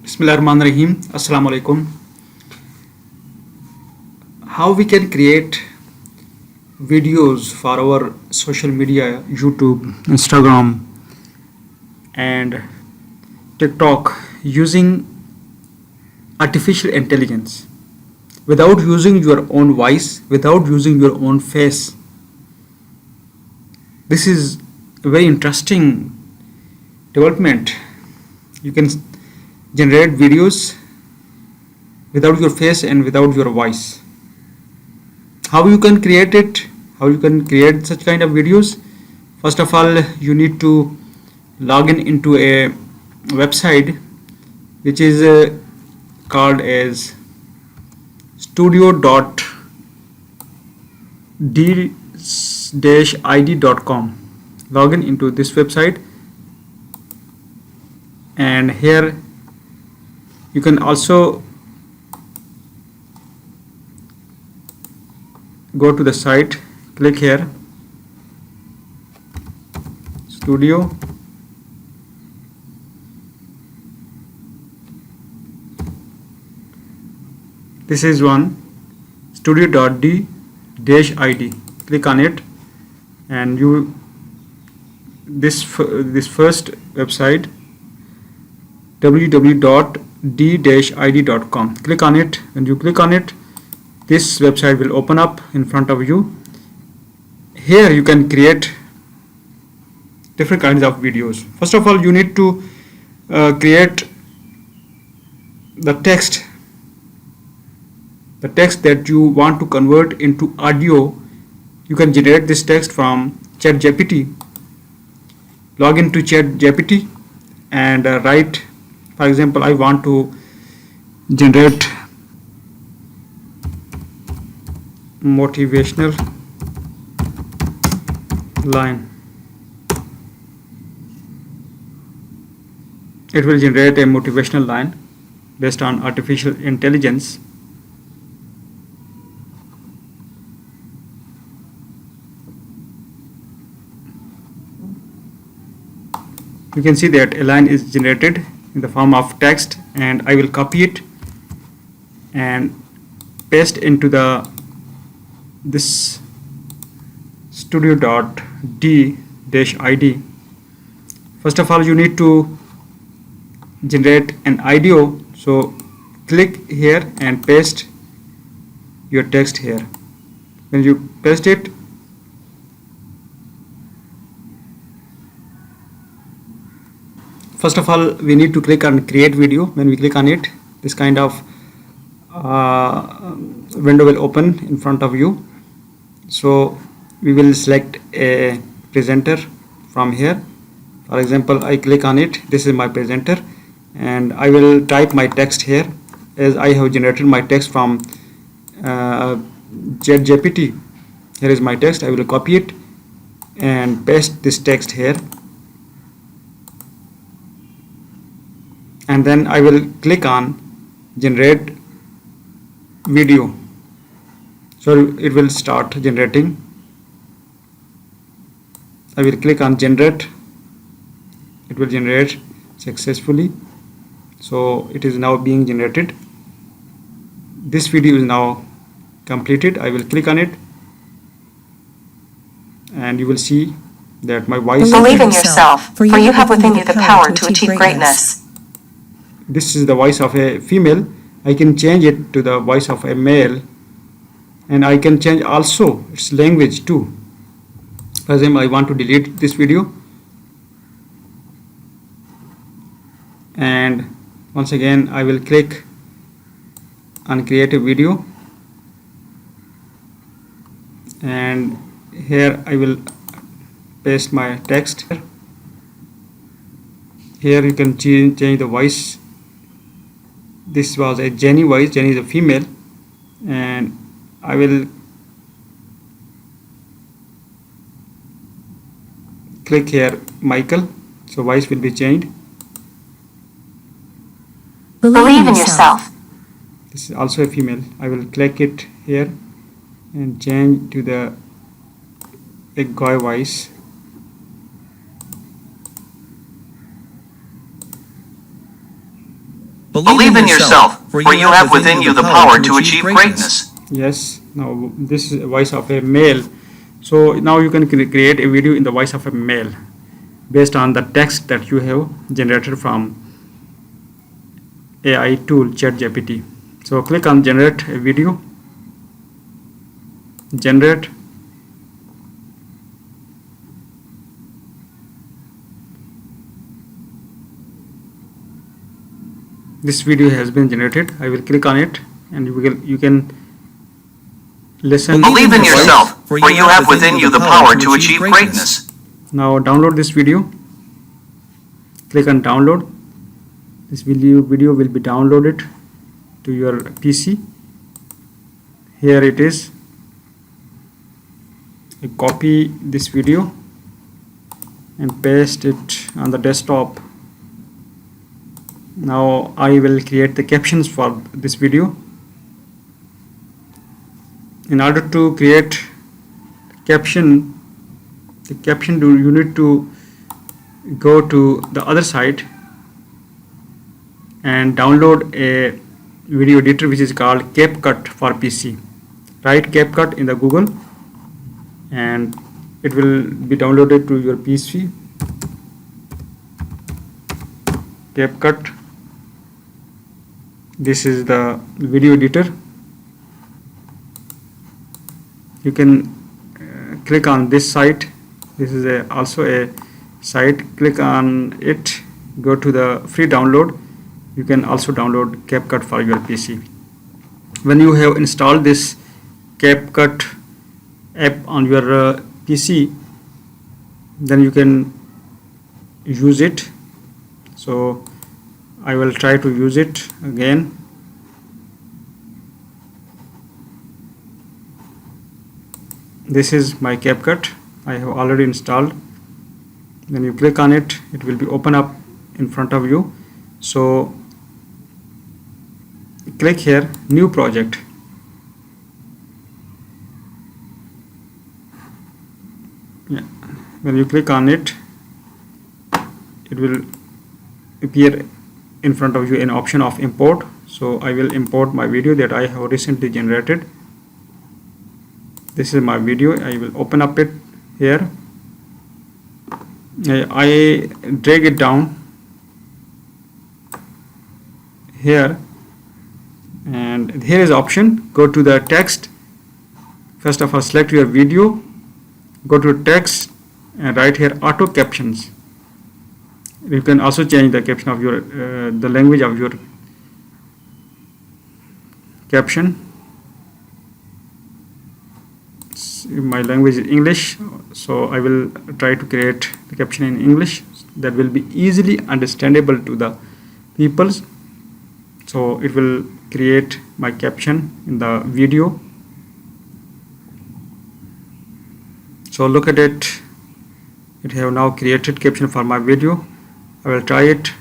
Bismillahirrahmanirrahim. Assalamu alaikum. How we can create videos for our social media, YouTube, Instagram, and TikTok using artificial intelligence without using your own voice, without using your own face. This is a very interesting development. You can generate videos without your face and without your voice. How you can create it? How you can create such kind of videos? First of all, you need to log in into a website which is called as studio.d-id.com. Log in into this website, and here you can also go to the site, click here, studio, this is one, studio.d-id, click on it, and this first website, www.d-id.com, click on it. When you click on it, this website will open up in front of you. Here you can create different kinds of videos. First of all, you need to create the text that you want to convert into audio. You can generate this text from ChatGPT. Log into ChatGPT and write, for example, I want to generate motivational line. It will generate a motivational line based on artificial intelligence. You can see that a line is generated in the form of text, and I will copy it and paste into this studio.d-id. First of all, you need to generate an audio, so click here and paste your text here. When you paste it, first of all, we need to click on create video. When we click on it, this kind of window will open in front of you. So we will select a presenter from here. For example, I click on it. This is my presenter, and I will type my text here, as I have generated my text from ChatGPT. Here is my text. I will copy it and paste this text here, and then I will click on generate video. So it will start generating. I will click on generate. It will generate successfully. So it is now being generated. This video is now completed. I will click on it, and you will see that my voice. Believe in yourself, for you have within you the power to achieve greatness. This is the voice of a female. I can change it to the voice of a male, and I can change also its language too. For example, I want to delete this video, and once again I will click on create a video, and here I will paste my text. Here you can change the voice. This was a Jenny voice. Jenny is a female, and I will click here Michael, so voice will be changed. Believe in yourself. This is also a female. I will click it here and change to the a guy voice. Believe in yourself, for you have within you the power to achieve greatness. Yes, now this is a voice of a male. So now you can create a video in the voice of a male based on the text that you have generated from AI tool ChatGPT. So click on generate a video, generate. This video has been generated. I will click on it and you can listen. Believe in yourself, for you have within you the power to achieve greatness. Now download this video. Click on download. This video will be downloaded to your PC. Here it is. You copy this video and paste it on the desktop. Now I will create the captions for this video. In order to create caption, you need to go to the other site and download a video editor which is called CapCut for PC. Write CapCut in the Google and it will be downloaded to your PC. CapCut. This is the video editor. You can click on this site. This is also a site. Click on it. Go to the free download. You can also download CapCut for your PC. When you have installed this CapCut app on your PC, then you can use it. So I will try to use it again. This is my CapCut. I have already installed. When you click on it, it will be open up in front of you. So click here, new project. Yeah. When you click on it, it will appear in front of you an option of import. So I will import my video that I have recently generated. This is my video. I will open up it here. I drag it down here, and here is option. Go to the text. First of all, select your video, go to text and write here auto captions. You can also change the caption of your the language of your caption. My language is English, so I will try to create the caption in English that will be easily understandable to the people. So it will create my caption in the video. So look at it. It have now created caption for my video. I will try it.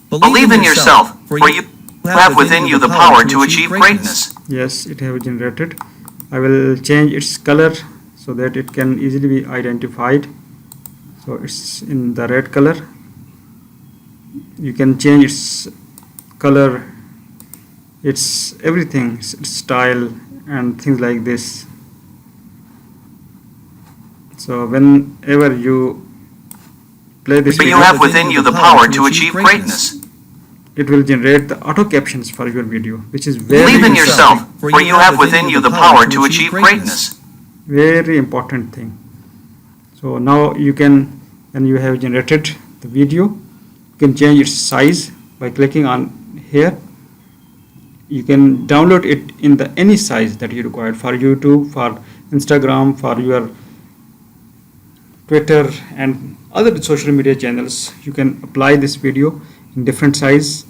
Believe in yourself, for you have within you the power to achieve greatness. Yes, it have generated. I will change its color so that it can easily be identified. So it's in the red color. You can change its color, its everything, its style and things like this. So whenever you play this video, you have within you the power to achieve greatness. It will generate the auto captions for your video, which is very Believe in yourself, for you have within you the power to achieve greatness. Very important thing. So now you can, when you have generated the video, you can change its size by clicking on here. You can download it in the any size that you require for YouTube, for Instagram, for your Twitter and other social media channels. You can apply this video in different size